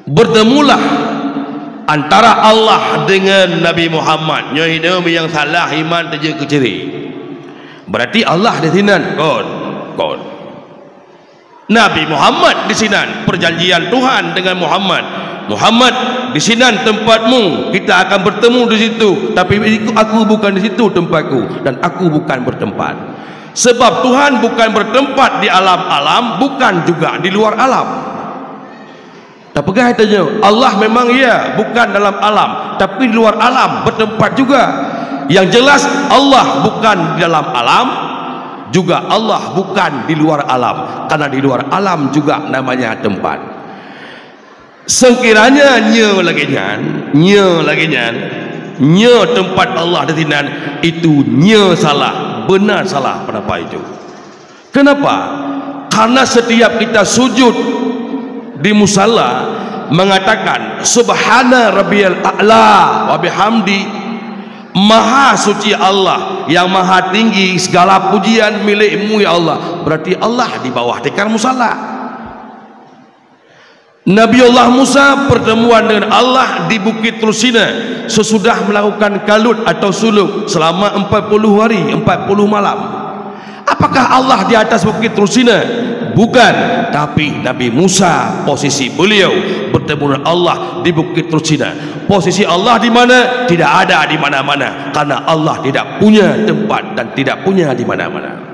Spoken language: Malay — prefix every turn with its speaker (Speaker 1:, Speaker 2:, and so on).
Speaker 1: bertemulah antara Allah dengan Nabi Muhammad. Nyohina yang salah iman teja keceri. Berarti Allah di sinan kon. Nabi Muhammad di sinan, perjanjian Tuhan dengan Muhammad. Muhammad di sinan tempatmu, kita akan bertemu di situ. Tapi aku bukan di situ tempatku, dan aku bukan bertempat. Sebab Tuhan bukan bertempat di alam-alam, bukan juga di luar alam. Tak pegang tanya, Allah memang ya bukan dalam alam, tapi di luar alam bertempat juga. Yang jelas Allah bukan di dalam alam, juga Allah bukan di luar alam, karena di luar alam juga namanya tempat. Sekiranya nya tempat Allah di sinan itu nya salah, benar salah pendapat itu. Kenapa? Karena setiap kita sujud di musalla mengatakan subhana rabbiyal a'la wa bihamdi, maha suci Allah yang maha tinggi, segala pujian milikmu ya Allah. Berarti Allah di bawah tikar musalla. Nabiullah Musa pertemuan dengan Allah di Bukit Tursina sesudah melakukan kalut atau suluk selama 40 hari 40 malam. Apakah Allah di atas Bukit Tursina? Bukan, tapi Nabi Musa posisi beliau bertemu dengan Allah di Bukit Tursina. Posisi Allah di mana? Tidak ada di mana-mana, karena Allah tidak punya tempat dan tidak punya di mana-mana.